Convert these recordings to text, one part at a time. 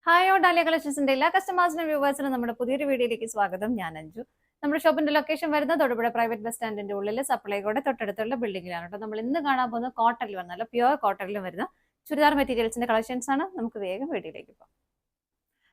Hi dahlia കളക്ഷൻസിന്റെ എല്ലാ കസ്റ്റമേഴ്സിനും വ്യൂവേഴ്സിനും നമ്മുടെ പുതിയൊരു വീഡിയോയിലേക്ക് സ്വാഗതം. ഞാൻ അഞ്ജു. നമ്മുടെ ഷോപ്പിന്റെ ലൊക്കേഷൻ വരുന്നത് തൊടുപുഴ പ്രൈവറ്റ് ബസ് സ്റ്റാൻഡിന്റെ ഉള്ളിൽ സപ്ലൈകോടെ തൊട്ടടുത്തുള്ള ബിൽഡിംഗിലാണ് കേട്ടോ. നമ്മൾ ഇന്ന് കാണാൻ പോകുന്നത് കോട്ടണിൽ വന്നല്ല പ്യുവർ കോട്ടണിൽ വരുന്ന ചുരിദാർ മെറ്റീരിയൽസിന്റെ കളക്ഷൻസ് ആണ്. നമുക്ക് വേഗം വീഡിയോയിലേക്ക് പോകാം.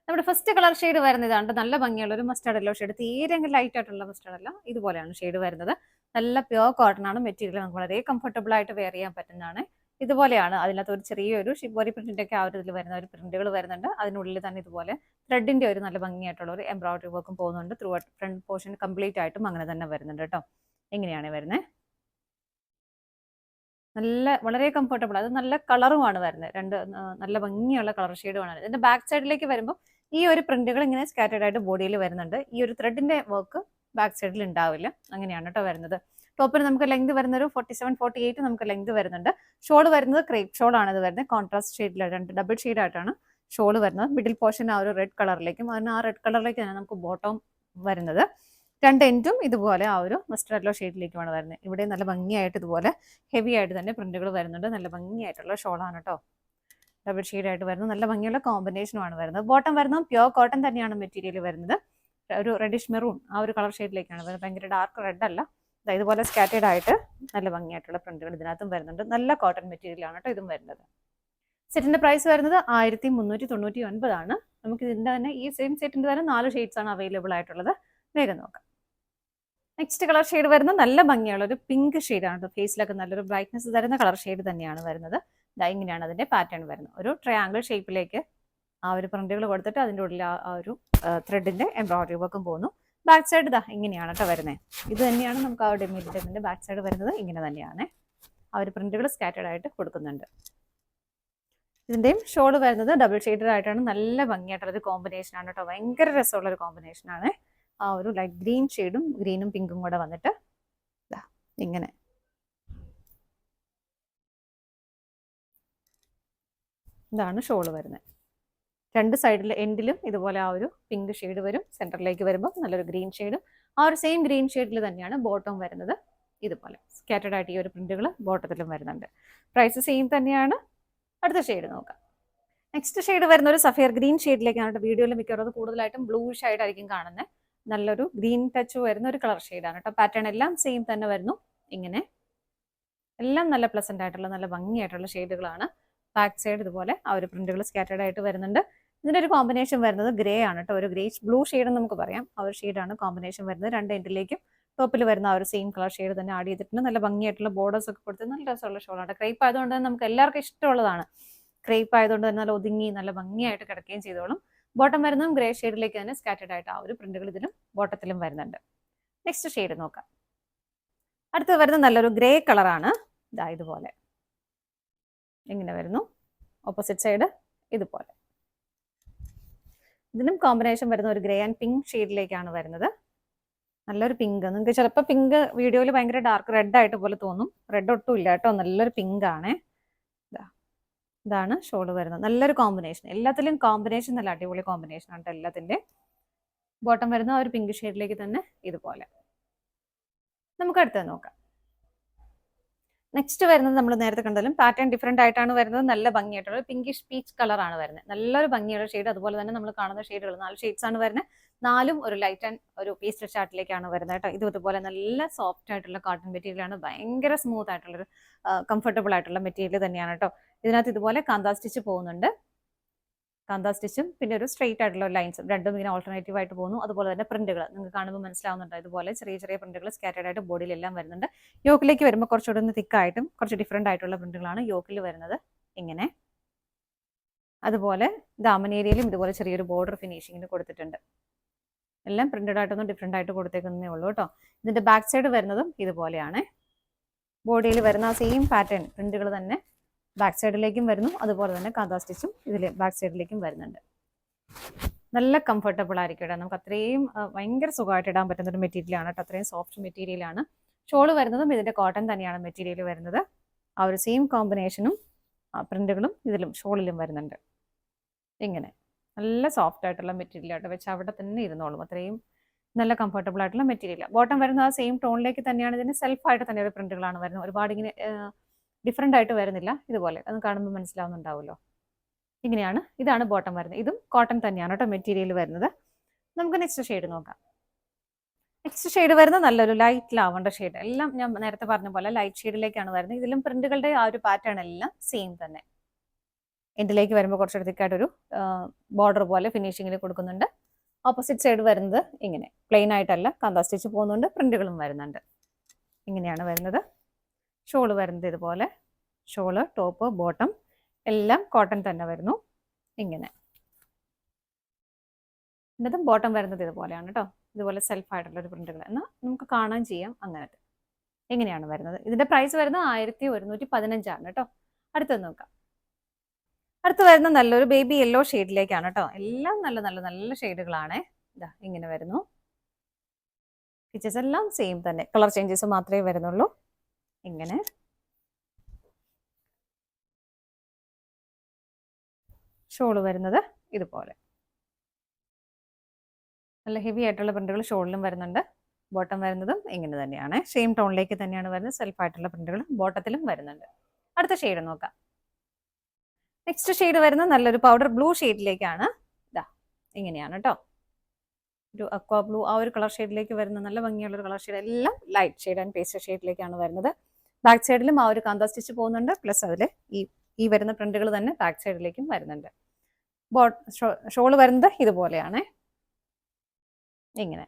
നമ്മുടെ ഫസ്റ്റ് കളർ ഷെയ്ഡ് വരുന്നത് ഇതാണ്. നല്ല ഭംഗിയുള്ള ഒരു മസ്റ്റാർഡ് യെല്ലോ ഷെയ്ഡ്, തീരെ ലൈറ്റ് ആയിട്ടുള്ള മസ്റ്റാർഡ് അല്ല, ഇതുപോലെയാണ് ഷെയ്ഡ് വരുന്നത്. നല്ല പ്യുവർ കോട്ടൺ ആണ് മെറ്റീരിയൽ, നമുക്ക് വളരെ കംഫർട്ടബിൾ ആയിട്ട് വെയർ ചെയ്യാൻ പറ്റുന്നതാണ്. ഇതുപോലെയാണ് അതിനകത്ത് ഒരു ചെറിയൊരു ഷിബോരി പ്രിന്റിന്റെ ഒക്കെ ആ ഒരു ഇതിൽ വരുന്ന ഒരു പ്രിന്റുകൾ വരുന്നുണ്ട്. അതിനുള്ളിൽ തന്നെ ഇതുപോലെ ത്രെഡിന്റെ ഒരു നല്ല ഭംഗിയായിട്ടുള്ള ഒരു എംബ്രോയിഡറി വർക്കും പോകുന്നുണ്ട്. ത്രൂ ഫ്രണ്ട് പോർഷൻ കംപ്ലീറ്റ് ആയിട്ടും അങ്ങനെ തന്നെ വരുന്നുണ്ട് കേട്ടോ. എങ്ങനെയാണ് വരുന്നത്, നല്ല വളരെ കംഫർട്ടബിൾ, അത് നല്ല കളറുമാണ് വരുന്നത്. രണ്ട് നല്ല ഭംഗിയുള്ള കളർ ഷെയ്ഡുമാണ്. ഇതിന്റെ ബാക്ക് സൈഡിലേക്ക് വരുമ്പോൾ ഈ ഒരു പ്രിന്റുകൾ ഇങ്ങനെ സ്കാറ്റേഡ് ആയിട്ട് ബോഡിയിൽ വരുന്നുണ്ട്. ഈ ഒരു ത്രെഡിന്റെ വർക്ക് ബാക്ക് സൈഡിൽ ഉണ്ടാവില്ല. അങ്ങനെയാണ് കേട്ടോ വരുന്നത്. ടോപ്പിന് നമുക്ക് ലെങ്ത് വരുന്ന ഒരു 47-48 നമുക്ക് ലെങ്ത് വരുന്നുണ്ട്. ഷോൾ വരുന്നത് ക്രേപ്പ് ഷോൾ ആണ് ഇത് വരുന്നത്. കോൺട്രാസ്റ്റ് ഷെയ്ഡിൽ രണ്ട് ഡബിൾ ഷെയ്ഡ് ആയിട്ടാണ് ഷോൾ വരുന്നത്. മിഡിൽ പോർഷൻ ആ ഒരു റെഡ് കളറിലേക്കും അതിന് ആ റെഡ് കളറിലേക്ക് തന്നെ നമുക്ക് ബോട്ടം വരുന്നത്. രണ്ട് എൻഡും ഇതുപോലെ ആ ഒരു മസ്റ്റർഡ് യെല്ലോ ഷെയ്ഡിലേക്കുമാണ് വരുന്നത്. ഇവിടെ നല്ല ഭംഗിയായിട്ട് ഇതുപോലെ ഹെവി ആയിട്ട് തന്നെ പ്രിന്റുകൾ വരുന്നുണ്ട്. നല്ല ഭംഗിയായിട്ടുള്ള ഷോളാണ് കേട്ടോ. ഡബിൾ ഷെയ്ഡ് ആയിട്ട് വരുന്നത്, നല്ല ഭംഗിയുള്ള കോമ്പിനേഷനുമാണ് വരുന്നത്. ബോട്ടം വരുന്നത് പ്യുവർ കോട്ടൺ തന്നെയാണ് മെറ്റീരിയൽ വരുന്നത്. ഒരു റെഡിഷ് മെറൂൺ ആ ഒരു കളർ ഷെയ്ഡിലേക്കാണ് വരുന്നത്. ഭയങ്കര ഡാർക്ക് റെഡ് അല്ല, ഇതുപോലെ സ്കാറ്റേഡ് ആയിട്ട് നല്ല ഭംഗിയായിട്ടുള്ള പ്രിന്റുകൾ ഇതിനകത്തും വരുന്നുണ്ട്. നല്ല കോട്ടൺ മെറ്റീരിയൽ ആണ് കേട്ടോ ഇതും വരുന്നത്. സെറ്റിന്റെ പ്രൈസ് വരുന്നത് 1399 ആണ്. നമുക്ക് ഇതിന്റെ തന്നെ ഈ സെയിം സെറ്റിന്റെ തന്നെ 4 ഷെയ്ഡ്സ് ആണ് അവൈലബിൾ ആയിട്ടുള്ളത്. വേഗം നോക്കാം. നെക്സ്റ്റ് കളർ ഷെയ്ഡ് വരുന്നത് നല്ല ഭംഗിയുള്ള ഒരു പിങ്ക് ഷെയ്ഡാണ്. ഫേസിലൊക്കെ നല്ലൊരു ബ്രൈറ്റ്നസ് തരുന്ന കളർ ഷെയ്ഡ് തന്നെയാണ് വരുന്നത്. ഇങ്ങനെയാണ് അതിന്റെ പാറ്റേൺ വരുന്നത്. ഒരു ട്രയാങ്കിൾ ഷേപ്പിലേക്ക് ആ ഒരു പ്രിന്റുകൾ കൊടുത്തിട്ട് അതിൻ്റെ ഉള്ളിൽ ആ ഒരു ത്രെഡിന്റെ എംബ്രോയിഡറി വർക്കും പോകുന്നു. ബാക്ക് സൈഡ് ഇങ്ങനെയാണ് കേട്ടോ വരുന്നത്. ഇത് തന്നെയാണ് നമുക്ക് ആ ഡെമിലിന്റെ ബാക്ക് സൈഡ് വരുന്നത്. ഇങ്ങനെ തന്നെയാണ് ആ ഒരു പ്രിന്റുകൾ സ്കാറ്റേഡ് ആയിട്ട് കൊടുക്കുന്നുണ്ട്. ഇതിന്റെയും ഷോൾ വരുന്നത് ഡബിൾ ഷെയ്ഡഡ് ആയിട്ടാണ്. നല്ല ഭംഗിയായിട്ടുള്ള ഒരു കോമ്പിനേഷൻ ആണ് കേട്ടോ. ഭയങ്കര രസമുള്ള ഒരു കോമ്പിനേഷൻ ആണ്. ആ ഒരു ലൈറ്റ് ഗ്രീൻ ഷെയ്ഡും ഗ്രീനും പിങ്കും കൂടെ വന്നിട്ട് ഇങ്ങനെ ഇതാണ് ഷോള് വരുന്നത്. രണ്ട് സൈഡിൽ എൻഡിലും ഇതുപോലെ ആ ഒരു പിങ്ക് ഷെയ്ഡ് വരും. സെന്ററിലേക്ക് വരുമ്പോൾ നല്ലൊരു ഗ്രീൻ ഷെയ്ഡും ആ ഒരു സെയിം ഗ്രീൻ ഷെയ്ഡിൽ തന്നെയാണ് ബോട്ടം വരുന്നത്. ഇതുപോലെ സ്കാറ്റേഡ് ആയിട്ട് ഈ ഒരു പ്രിന്റുകൾ ബോട്ടത്തിലും വരുന്നുണ്ട്. പ്രൈസ് സെയിം തന്നെയാണ്. അടുത്ത ഷെയ്ഡ് നോക്കാം. നെക്സ്റ്റ് ഷെയ്ഡ് വരുന്ന ഒരു സഫിയർ ഗ്രീൻ ഷെയ്ഡിലേക്കാണ്. വീഡിയോയിൽ മിക്കവാറും കൂടുതലായിട്ടും ബ്ലൂ ഷെയ്ഡായിരിക്കും കാണുന്നത്. നല്ലൊരു ഗ്രീൻ ടച്ച് വരുന്ന ഒരു കളർ ഷെയ്ഡാണ് കേട്ടോ. പാറ്റേൺ എല്ലാം സെയിം തന്നെ വരുന്നു. ഇങ്ങനെ എല്ലാം നല്ല പ്ലസന്റ് ആയിട്ടുള്ള നല്ല ഭംഗിയായിട്ടുള്ള ഷെയ്ഡുകളാണ്. ബാക്ക് സൈഡ് ഇതുപോലെ ആ ഒരു പ്രിന്റുകൾ സ്കാറ്റേഡ് ആയിട്ട് വരുന്നുണ്ട്. ഇതിന്റെ ഒരു കോമ്പിനേഷൻ വരുന്നത് ഗ്രേ ആണ് കേട്ടോ. ഒരു ഗ്രേഷ് ബ്ലൂ ഷെയ്ഡ് നമുക്ക് പറയാം. ആ ഒരു ഷെയ്ഡാണ് കോമ്പിനേഷൻ വരുന്നത്. രണ്ട് എൻഡിലേക്കും ടോപ്പിൽ വരുന്ന ആ ഒരു സെയിം കളർ ഷെയ്ഡ് തന്നെ ആഡ് ചെയ്തിട്ടുണ്ട്. നല്ല ഭംഗിയായിട്ടുള്ള ബോർഡേഴ്സ് ഒക്കെ കൊടുത്ത് നല്ല രസമുള്ള ഷോളാണ്. ക്രേപ്പ് ആയതുകൊണ്ട് തന്നെ നമുക്ക് എല്ലാവർക്കും ഇഷ്ടമുള്ളതാണ്. ക്രേപ്പ് ആയതുകൊണ്ട് തന്നെ നല്ല ഒതുങ്ങി നല്ല ഭംഗിയായിട്ട് കിടക്കുകയും ചെയ്തോളും. ബോട്ടം വരുന്നതും ഗ്രേ ഷെയ്ഡിലേക്ക് തന്നെ സ്കാറ്റേഡ് ആയിട്ട് ആ ഒരു പ്രിന്റുകൾ ഇതിലും ബോട്ടത്തിലും വരുന്നുണ്ട്. നെക്സ്റ്റ് ഷെയ്ഡ് നോക്കാം. അടുത്ത് വരുന്നത് നല്ലൊരു ഗ്രേ കളറാണ്. ഇതുപോലെ എങ്ങനെ വരുന്നു. ഓപ്പോസിറ്റ് സൈഡ് ഇതുപോലെ. ഇതിനും കോമ്പിനേഷൻ വരുന്ന ഒരു ഗ്രേ ആൻഡ് പിങ്ക് ഷെയ്ഡിലേക്കാണ് വരുന്നത്. നല്ലൊരു പിങ്ക്. നിങ്ങൾക്ക് ചിലപ്പോൾ പിങ്ക് വീഡിയോയിൽ ഭയങ്കര ഡാർക്ക് റെഡ് ആയിട്ട് പോലെ തോന്നും. റെഡ് ഒട്ടും ഇല്ല കേട്ടോ, നല്ലൊരു പിങ്ക് ആണ്. ഇതാണ് ഷോള് വരുന്നത്. നല്ലൊരു കോമ്പിനേഷൻ, എല്ലാത്തിലും കോമ്പിനേഷൻ നല്ല അടിപൊളി കോമ്പിനേഷൻ ആണ് എല്ലാത്തിന്റെ. ബോട്ടം വരുന്ന ഒരു പിങ്ക് ഷെയ്ഡിലേക്ക് തന്നെ ഇതുപോലെ. നമുക്ക് അടുത്തത് നോക്കാം. നെക്സ്റ്റ് വരുന്നത് നമ്മൾ നേരത്തെ കണ്ടാലും പാറ്റേൺ ഡിഫറെന്റ് ആയിട്ടാണ് വരുന്നത്. നല്ല ഭംഗിയായിട്ടുള്ള പിങ്കിഷ് പീച്ച് കളറാണ് വരുന്നത്. നല്ലൊരു ഭംഗിയുള്ള ഷെയ്ഡ്. അതുപോലെ തന്നെ നമ്മൾ കാണുന്ന ഷെയ്ഡുകൾ 4 ഷെയ്ഡ്സ് ആണ് വരുന്നത്. 4ഉം ഒരു ലൈറ്റ് ആൻഡ് ഒരു പേസ്റ്റൽ ചാർട്ടിലേക്കാണ് വരുന്നത് കേട്ടോ. ഇതുപോലെ നല്ല സോഫ്റ്റ് ആയിട്ടുള്ള കോട്ടൺ മെറ്റീരിയൽ ആണ്. ഭയങ്കര സ്മൂത്ത് ആയിട്ടുള്ള കംഫർട്ടബിൾ ആയിട്ടുള്ള മെറ്റീരിയൽ തന്നെയാണ് കേട്ടോ. ഇതിനകത്ത് ഇതുപോലെ കാന്താ സ്റ്റിച്ച് പോകുന്നുണ്ട്. കാന്താ സ്റ്റിച്ചും പിന്നെ ഒരു സ്ട്രെയിറ്റ് ആയിട്ടുള്ള ലൈൻസും രണ്ടും ഇങ്ങനെ ഓൾട്ടർനേറ്റീവ് ആയിട്ട് പോകുന്നു. അതുപോലെ തന്നെ പ്രിന്റുകൾ നിങ്ങൾക്ക് കാണുമ്പോൾ മനസ്സിലാവുന്നുണ്ട്. ഇതുപോലെ ചെറിയ ചെറിയ പ്രിന്റുകൾ സ്കാറ്റേഡ് ആയിട്ട് ബോഡിയിലെല്ലാം വരുന്നുണ്ട്. യോക്കിലേക്ക് വരുമ്പോൾ കുറച്ചുകൂടെ ഒന്ന് തിക്കായിട്ടും കുറച്ച് ഡിഫറെന്റ് ആയിട്ടുള്ള പ്രിന്റുകളാണ് യോക്കിൽ വരുന്നത്. ഇങ്ങനെ അതുപോലെ ദാമൻ ഏരിയയിലും ഇതുപോലെ ചെറിയൊരു ബോർഡർ ഫിനിഷിങ്ങിന് കൊടുത്തിട്ടുണ്ട്. എല്ലാം പ്രിന്റഡ് ആയിട്ടൊന്നും ഡിഫറെന്റ് ആയിട്ട് കൊടുത്തേക്കുന്നേ ഉള്ളൂ കേട്ടോ. ഇതിന്റെ ബാക്ക് സൈഡ് വരുന്നതും ഇതുപോലെയാണ്. ബോഡിയിൽ വരുന്ന ആ സെയിം പാറ്റേൺ പ്രിന്റുകൾ തന്നെ ബാക്ക് സൈഡിലേക്കും വരുന്നു. അതുപോലെ തന്നെ കാന്താ സ്റ്റിച്ചും ഇതിൽ ബാക്ക് സൈഡിലേക്കും വരുന്നുണ്ട്. നല്ല കംഫർട്ടബിൾ ആയിരിക്കും ഇടാൻ. നമുക്ക് അത്രയും ഭയങ്കര സുഖമായിട്ട് ഇടാൻ പറ്റുന്ന ഒരു മെറ്റീരിയലാണ് കേട്ടോ. അത്രയും സോഫ്റ്റ് മെറ്റീരിയലാണ്. ഷോള് വരുന്നതും ഇതിന്റെ കോട്ടൺ തന്നെയാണ് മെറ്റീരിയൽ വരുന്നത്. ആ ഒരു സെയിം കോമ്പിനേഷനും പ്രിന്റുകളും ഇതിലും ഷോളിലും വരുന്നുണ്ട്. ഇങ്ങനെ നല്ല സോഫ്റ്റ് ആയിട്ടുള്ള മെറ്റീരിയൽ ആയിട്ട് വെച്ച് അവിടെ തന്നെ ഇരുന്നോളും. അത്രയും നല്ല കംഫർട്ടബിൾ ആയിട്ടുള്ള മെറ്റീരിയൽ. ബോട്ടം വരുന്ന ആ സെയിം ടോണിലേക്ക് തന്നെയാണ്. ഇതിന് സെൽഫായിട്ട് തന്നെ ഒരു പ്രിന്റുകളാണ് വരുന്നത്. ഒരുപാട് ഇങ്ങനെ ഡിഫറെന്റ് ആയിട്ട് വരുന്നില്ല. ഇതുപോലെ അത് കാണുമ്പോൾ മനസ്സിലാവുന്നുണ്ടാവുമല്ലോ. ഇതാണ് ബോട്ടം വരുന്നത്. ഇതും കോട്ടൺ തന്നെയാണ് കേട്ടോ മെറ്റീരിയൽ വരുന്നത്. നമുക്ക് നെക്സ്റ്റ് ഷെയ്ഡ് നോക്കാം. നെക്സ്റ്റ് ഷെയ്ഡ് വരുന്നത് നല്ലൊരു ലൈറ്റ് ലാവണ്ടർ ഷെയ്ഡ്. എല്ലാം ഞാൻ നേരത്തെ പറഞ്ഞ പോലെ ലൈറ്റ് ഷെയ്ഡിലേക്കാണ് വരുന്നത്. ഇതിലും പ്രിന്റുകളുടെ ആ ഒരു പാറ്റേൺ എല്ലാം സെയിം തന്നെ. എൻഡിലേക്ക് വരുമ്പോൾ കുറച്ചെടുത്തേക്കായിട്ടൊരു ബോർഡർ പോലെ ഫിനിഷിങ്ങിൽ കൊടുക്കുന്നുണ്ട്. ഓപ്പോസിറ്റ് സൈഡ് വരുന്നത് ഇങ്ങനെ പ്ലെയിൻ ആയിട്ടല്ല, കാന്താ സ്റ്റിച്ച് പോകുന്നുണ്ട്, പ്രിന്റുകളും വരുന്നുണ്ട്. ഇങ്ങനെയാണ് വരുന്നത്. ഷോള് വരുന്നത് ഇതുപോലെ. ഷോള്, ടോപ്പ്, ബോട്ടം എല്ലാം കോട്ടൺ തന്നെ വരുന്നു. ഇങ്ങനെ എന്നിട്ടും ബോട്ടം വരുന്നത് ഇതുപോലെയാണ് കേട്ടോ. ഇതുപോലെ സെൽഫ് ആയിട്ടുള്ള ഒരു പ്രിന്റുകൾ എന്നാൽ നമുക്ക് കാണാൻ ചെയ്യാം. അങ്ങനത്തെ എങ്ങനെയാണ് വരുന്നത്. ഇതിന്റെ പ്രൈസ് വരുന്നത് 1115 കേട്ടോ. അടുത്തത് നോക്കാം. അടുത്ത് വരുന്ന നല്ലൊരു ബേബി യെല്ലോ ഷെയ്ഡിലേക്കാണ് കേട്ടോ. എല്ലാം നല്ല നല്ല നല്ല ഷെയ്ഡുകളാണ്. ഇതാ ഇങ്ങനെ വരുന്നു. ഫീച്ചേഴ്സ് എല്ലാം സെയിം തന്നെ, കളർ ചേഞ്ചസ് മാത്രമേ വരുന്നുള്ളൂ. ഇങ്ങനെ ഷോള് വരുന്നത് ഇതുപോലെ നല്ല ഹെവി ആയിട്ടുള്ള പ്രിന്റുകൾ ഷോളിലും വരുന്നുണ്ട്. ബോട്ടം വരുന്നതും ഇങ്ങനെ തന്നെയാണ്. സെയിം ടോണിലേക്ക് തന്നെയാണ് വരുന്നത്. സെൽഫ് ആയിട്ടുള്ള പ്രിന്റുകൾ ബോട്ടത്തിലും വരുന്നുണ്ട്. അടുത്ത ഷെയ്ഡ് നോക്കാം. നെക്സ്റ്റ് ഷെയ്ഡ് വരുന്നത് നല്ലൊരു പൗഡർ ബ്ലൂ ഷെയ്ഡിലേക്കാണ്. ഇതാ ഇങ്ങനെയാണ് കേട്ടോ. ഒരു അക്വാ ബ്ലൂ ആ ഒരു കളർ ഷെയ്ഡിലേക്ക് വരുന്ന നല്ല ഭംഗിയുള്ള ഒരു കളർ ഷെയ്ഡ്. എല്ലാം ലൈറ്റ് ഷെയ്ഡ് ആൻഡ് പേസ്റ്റൽ ഷെയ്ഡിലേക്കാണ് വരുന്നത്. ബാക്ക് സൈഡിലും ആ ഒരു കാന്താ സ്റ്റിച്ച് പോകുന്നുണ്ട്. പ്ലസ് അതിൽ ഈ വരുന്ന പ്രിന്റുകൾ തന്നെ ബാക്ക് സൈഡിലേക്കും വരുന്നുണ്ട്. ഷോള് വരുന്നത് ഇതുപോലെയാണ്. ഇങ്ങനെ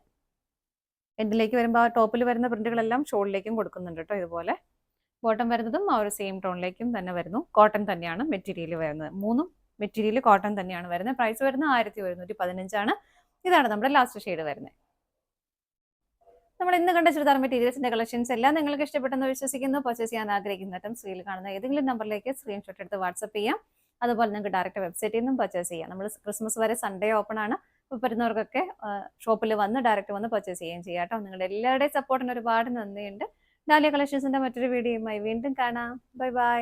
എൻഡിലേക്ക് വരുമ്പോൾ ആ ടോപ്പിൽ വരുന്ന പ്രിന്റുകളെല്ലാം ഷോളിലേക്കും കൊടുക്കുന്നുണ്ട് കേട്ടോ. ഇതുപോലെ ബോട്ടം വരുന്നതും ആ ഒരു സെയിം ടോണിലേക്കും തന്നെ വരുന്നു. കോട്ടൺ തന്നെയാണ് മെറ്റീരിയൽ വരുന്നത്. മൂന്നും മെറ്റീരിയൽ കോട്ടൺ തന്നെയാണ് വരുന്നത്. പ്രൈസ് വരുന്നത് 1115. ഇതാണ് നമ്മുടെ ലാസ്റ്റ് ഷെയ്ഡ് വരുന്നത്. നമ്മൾ ഇന്ന് കണ്ട ചുരിദാർ മെറ്റീരിയൽസിന്റെ കളക്ഷൻസ് എല്ലാം നിങ്ങൾക്ക് ഇഷ്ടപ്പെട്ടെന്ന് വിശ്വസിക്കുന്നു. പർച്ചേസ് ചെയ്യാൻ ആഗ്രഹിക്കുന്ന സ്ക്രീനിൽ കാണുന്ന ഏതെങ്കിലും നമ്പറിലേക്ക് സ്ക്രീൻഷോട്ട് എടുത്ത് വാട്സപ്പ് ചെയ്യാം. അതുപോലെ നിങ്ങൾക്ക് ഡയറക്റ്റ് വെബ്സൈറ്റിൽ നിന്നും പർച്ചേസ് ചെയ്യാം. നമ്മൾ ക്രിസ്മസ് വരെ സൺഡേ ഓപ്പൺ ആണ്. അപ്പോൾ വരുന്നവർക്കൊക്കെ ഷോപ്പിൽ വന്ന് ഡയറക്റ്റ് വന്ന് പർച്ചേസ് ചെയ്യുകയും ചെയ്യാം കേട്ടോ. നിങ്ങളുടെ എല്ലാവരുടെയും സപ്പോർട്ടിന് ഒരുപാട് നന്ദിയുണ്ട്. ഡാലിയ കളക്ഷൻസിന്റെ മറ്റൊരു വീഡിയോയുമായി വീണ്ടും കാണാം. Bye bye.